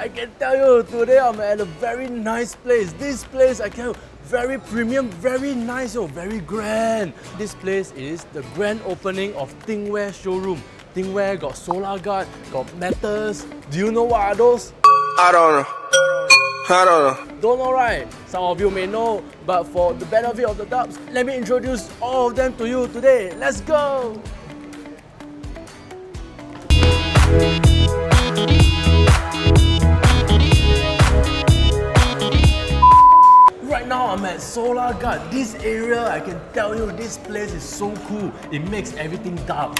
I can tell you, today I'm at a very nice place. This place, I can tell you, very premium, very nice, very grand. This place is the grand opening of Thinkware showroom. Thinkware got solar guard, got matters. Do you know what are those? I don't know. Don't know, right? Some of you may know, but for the benefit of the dubs, let me introduce all of them to you today. Let's go! Right now I'm at Solar Guard. This area, I can tell you, this place is so cool. It makes everything dark.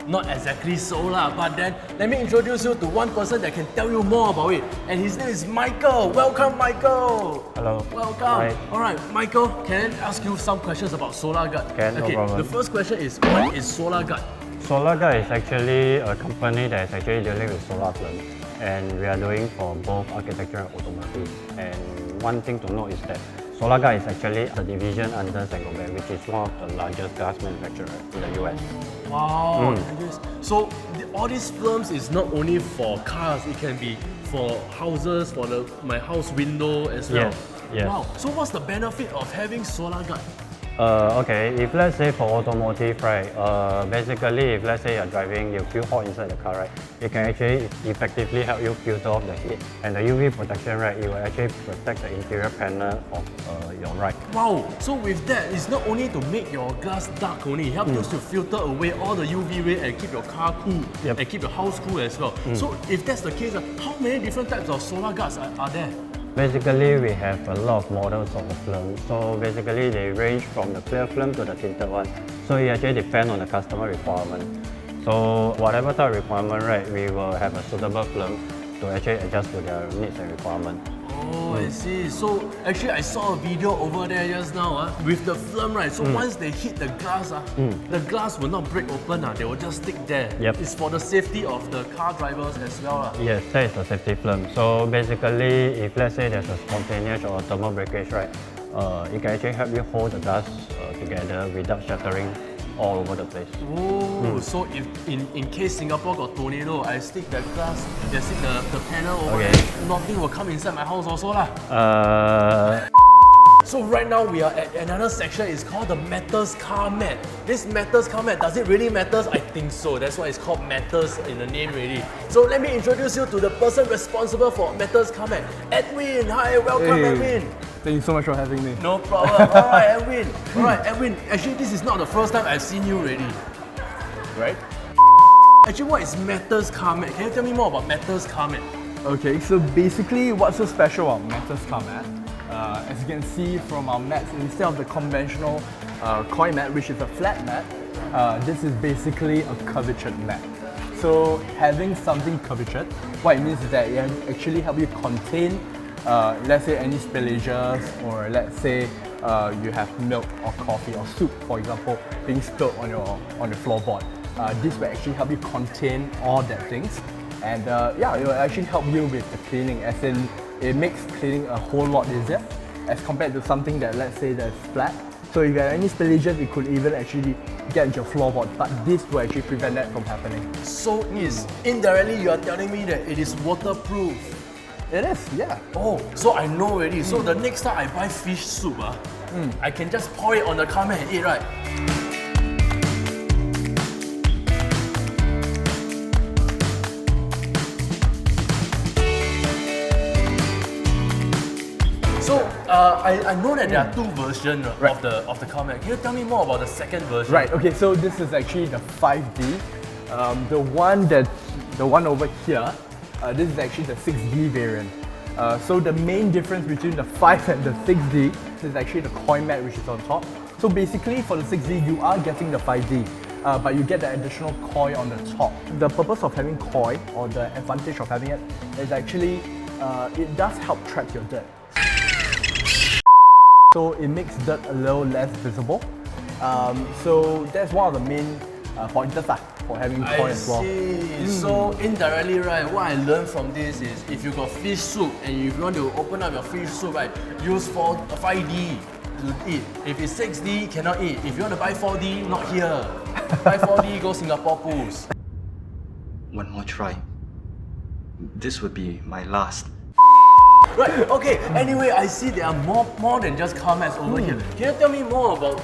Not exactly solar, but then let me introduce you to one person that can tell you more about it. And his name is Michael. Welcome, Michael. Hello. Welcome. Hi. Alright, Michael, can I ask you some questions about Solar Guard? Can, no problem. The first question is, what is Solar Guard? Solar Gard is actually a company that is actually dealing with solar films, and we are doing for both architecture and automotive. And one thing to note is that Solar Gard is actually a division under Thinkware, which is one of the largest glass manufacturers in the US. Wow, so all these films is not only for cars, it can be for houses, for my house window as well. Yes. Wow, so what's the benefit of having Solar Guard? Okay, if let's say for automotive, right, basically if let's say you're driving, you feel hot inside the car, right, it can actually effectively help you filter off the heat. And the UV protection, right, it will actually protect the interior panel of your ride. Wow, so with that, it's not only to make your glass dark only, it helps you to filter away all the UV ray and keep your car cool and keep your house cool as well. So if that's the case, how many different types of solar guards are there? Basically, we have a lot of models of the film. So basically, they range from the clear film to the tinted one. So it actually depends on the customer requirement. So whatever type of requirement, right, we will have a suitable film to actually adjust to their needs and requirement. Oh, I see. So actually, I saw a video over there just now with the film, right? So once they hit the glass will not break open. They will just stick there. Yep. It's for the safety of the car drivers as well. Yes, that is the safety film. So basically, if let's say there's a spontaneous or thermal breakage, right, it can actually help you hold the glass together without shattering all over the place. Oh, so if in case Singapore got tornado, I stick the glass, I stick the panel over there, nothing will come inside my house also lah. So right now we are at another section, it's called the Matters Car Mat. This Matters Car Mat, does it really matters? I think so, that's why it's called Matters in the name really. So let me introduce you to the person responsible for Matters Car Mat. Edwin, hi, welcome Edwin. Thank you so much for having me. No problem. Alright, Edwin. Alright, Edwin. Actually, this is not the first time I've seen you already. Right? Actually, what is Matters Car Mat? Can you tell me more about Matters Car Mat? Okay, so basically what's so special about Matters Car Mat? As you can see from our mats, instead of the conventional coin mat, which is a flat mat, this is basically a curvatured mat. So having something curvatured, what it means is that it actually helps you contain let's say any spillages, or let's say you have milk or coffee or soup, for example, being spilled on your floorboard. This will actually help you contain all that things, and yeah, it will actually help you with the cleaning, as in it makes cleaning a whole lot easier as compared to something that, let's say, that's flat. So if you have any spillages, it could even actually get into your floorboard, but this will actually prevent that from happening. So indirectly you are telling me that it is waterproof. It is, yeah. Oh, so I know already. So the next time I buy fish soup, I can just pour it on the car mat and eat, right? So I know that there are two versions of the car mat. Can you tell me more about the second version? Right. Okay. So this is actually the 5D. The one over here. This is actually the 6D variant. So the main difference between the 5 and the 6D is actually the coin mat, which is on top. So basically for the 6D, you are getting the 5D, but you get the additional coil on the top. The purpose of having coil, or the advantage of having it, is actually it does help trap your dirt. So it makes dirt a little less visible. So that's one of the main pointers for having coil as well. I see. So indirectly, right, what I learned from this is if you got fish soup and if you want to open up your fish soup, right, use 5D to eat. If it's 6D, cannot eat. If you want to buy 4D, not here. Buy 4D, go Singapore Pools. One more try. this would be my last. Right, okay, anyway, I see there are more than just car mats over here. Can you tell me more about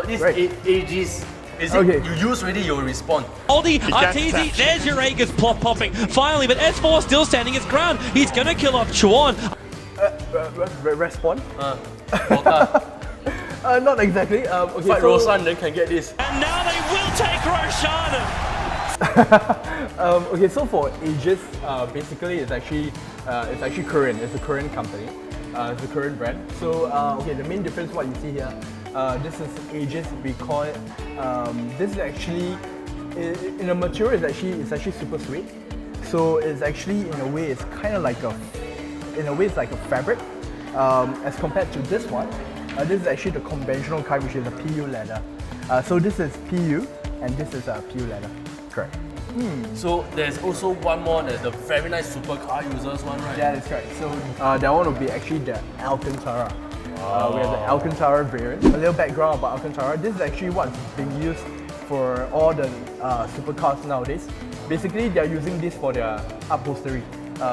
these AGs? Is it you use already, you'll respond? Aldi, Arteezy, there's your Aegis plot popping. Finally, but S4 still standing his ground. He's gonna kill off Chuan. Respawn? Volta. Not exactly. Okay, Fight Roshan, then can get this. And now they will take Roshan. Okay, so for Aegis, basically it's actually Korean. It's a Korean company. It's a Korean brand. So okay, the main difference what you see here, this is Aegis. We call it. This is actually in the material. It's actually super sweet. So it's actually in a way it's kind of like it's like a fabric. As compared to this one, this is actually the conventional kind, which is a PU leather. So this is PU and this is PU leather. Correct. So there's also one more, the very nice supercar users one, right? Yeah, that's correct. So that one will be actually the Alcantara. We have the Alcantara variant. A little background about Alcantara. This is actually what's being used for all the supercars nowadays. Basically, they're using this for their upholstery.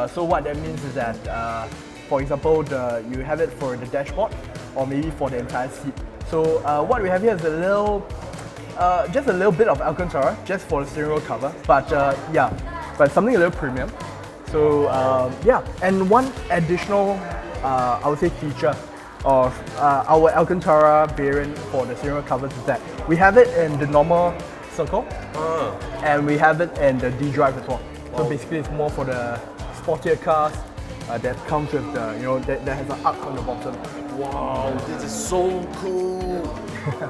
So what that means is that, for example, you have it for the dashboard or maybe for the entire seat. So what we have here is just a little bit of Alcantara, just for the steering wheel cover. But yeah, but something a little premium. So yeah, and one additional, I would say, feature of our Alcantara variant for the steering wheel covers is that we have it in the normal circle, and we have it in the D drive as well. So basically, it's more for the sportier cars that comes with the, that has an arc on the bottom. Wow, this is so cool.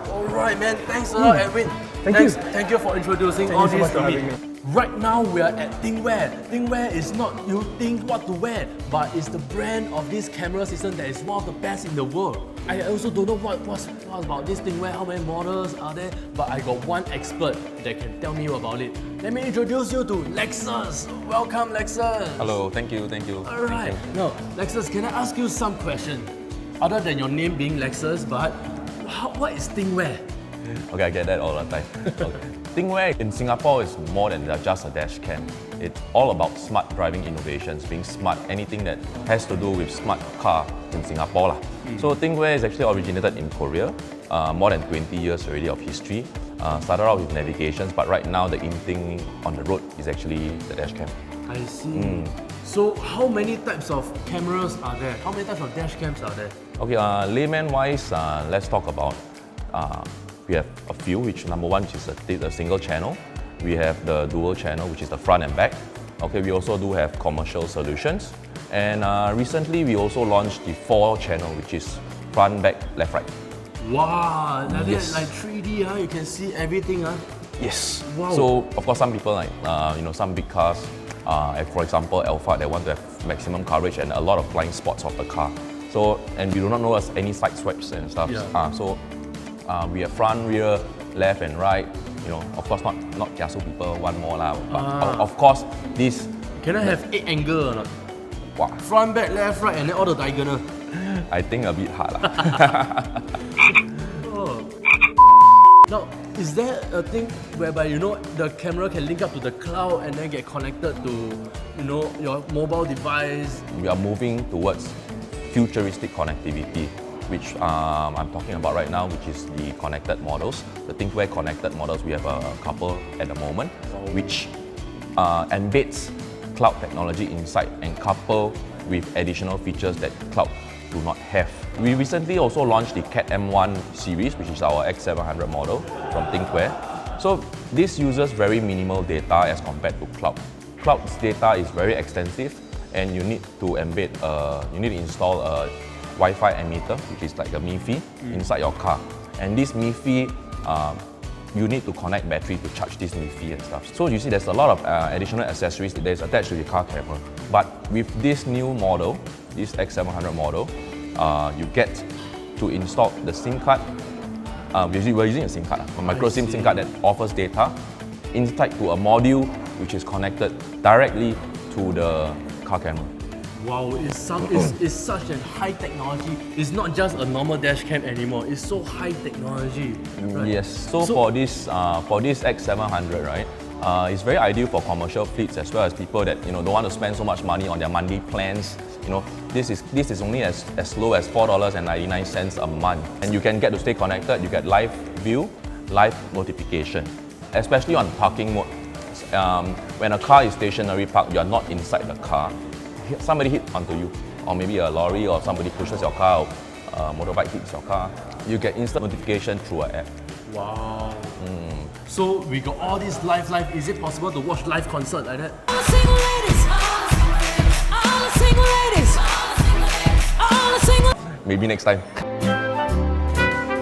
Alright man, thanks a lot Edwin. Thank you for introducing all this to me. Right now we are at Thinkware. Thinkware is not you think what to wear, but it's the brand of this camera system that is one of the best in the world. I also don't know what about this Thinkware, how many models are there, but I got one expert that can tell me about it. Let me introduce you to Lexus. Welcome Lexus. Hello, thank you. Alright, now Lexus, can I ask you some question? Other than your name being Lexus, but what is Thinkware? Okay, I get that all the time. Okay. Thinkware in Singapore is more than just a dash cam. It's all about smart driving innovations, being smart, anything that has to do with smart car in Singapore. So Thinkware is actually originated in Korea, more than 20 years already of history. Started out with navigations, but right now the in thing on the road is actually the dash cam. I see. So how many types of cameras are there? How many types of dash cams are there? Okay, layman-wise, let's talk about, we have a few, which number one is a single channel. We have the dual channel, which is the front and back. Okay, we also do have commercial solutions. And recently, we also launched the 4-channel, which is front, back, left, right. Wow, like Yes. that, like 3D, you can see everything. Yes. Wow. So, of course, some people like, some big cars, for example, Alpha, they want to have maximum coverage and a lot of blind spots of the car. So, and we do not know as any side swipes and stuff. Yeah. So, we have front, rear, left and right. Of course, not kiasu people want more lah. But of course, this. Can I have 8 angle or not? Wow, Front, back, left, right, and then all the diagonal. I think a bit hard lah. Now, is there a thing whereby the camera can link up to the cloud and then get connected to your mobile device? We are moving towards futuristic connectivity, which I'm talking about right now, which is the connected models. The Thinkware connected models, we have a couple at the moment, which embeds cloud technology inside and couple with additional features that cloud do not have. We recently also launched the Cat M1 series, which is our X700 model from Thinkware. So this uses very minimal data as compared to cloud. Cloud's data is very extensive, and you need to embed, you need to install a Wi-Fi emitter, which is like a MiFi, inside your car. And this MiFi, you need to connect battery to charge this MiFi and stuff. So you see there's a lot of additional accessories that is attached to the car camera. But with this new model, this X700 model, you get to install the SIM card. We're using a SIM card, a micro SIM card that offers data inside to a module which is connected directly to the car camera. Wow, it's such a high technology. It's not just a normal dash cam anymore. It's so high technology. Right? Yes. So for this X700, right, It's very ideal for commercial fleets as well as people that don't want to spend so much money on their monthly plans. This is only as low as $4.99 a month, and you can get to stay connected. You get live view, live notification, especially on parking mode. When a car is stationary parked, you are not inside the car. Somebody hit onto you, or maybe a lorry or somebody pushes your car, a motorbike hits your car. You get instant notification through an app. Wow. So we got all this live. Is it possible to watch live concert like that? All the single ladies, all the single ladies, all the single. Maybe next time.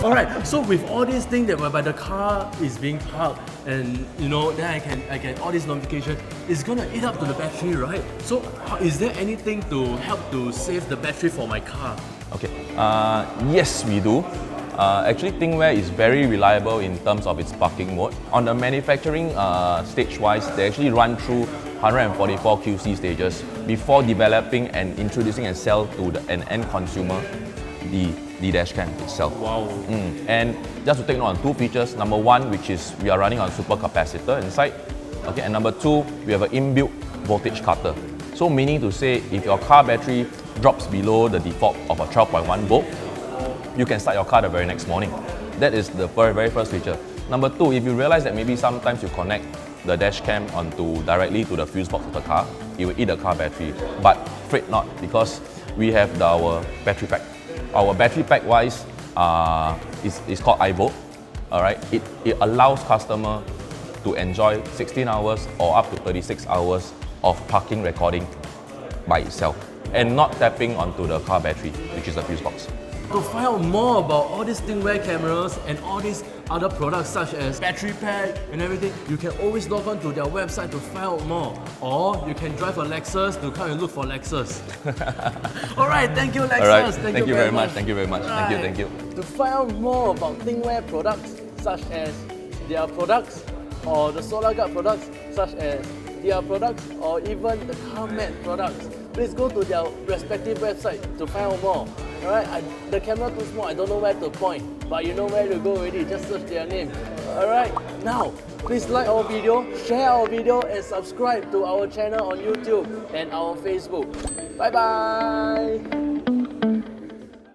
Alright, so with all these things that whereby the car is being parked and then I get all this notification, it's gonna eat up to the battery, right? So is there anything to help to save the battery for my car? Okay. Yes, we do. Actually, Thinkware is very reliable in terms of its parking mode. On the manufacturing stage-wise, they actually run through 144 QC stages before developing and introducing and sell to an end consumer the dash cam itself. Wow. And just to take note on two features. Number one, which is we are running on super capacitor inside. Okay, and number two, we have an inbuilt voltage cutter. So meaning to say, if your car battery drops below the default of a 12.1 volt, you can start your car the very next morning. That is the very first feature. Number two, if you realize that maybe sometimes you connect the dash cam directly to the fuse box of the car, it will eat the car battery. But fret not, because we have our battery pack. Our battery pack wise is called iVolt. Alright, it allows customer to enjoy 16 hours or up to 36 hours of parking recording by itself and not tapping onto the car battery, which is the fuse box. To find out more about all these Thinkware cameras and all these other products such as battery pack and everything, you can always log on to their website to find out more. Or you can drive a Lexus to come and look for Lexus. Alright, thank you Lexus. Alright, thank you very much. Thank you very much. Right. Thank you. To find out more about Thinkware products such as their products or the Solar Guard products such as their products or even the car mat products, please go to their respective website to find out more. Alright, the camera too small, I don't know where to point, but you know where to go already, just search their name. Alright, now please like our video, share our video and subscribe to our channel on YouTube and our Facebook. Bye bye!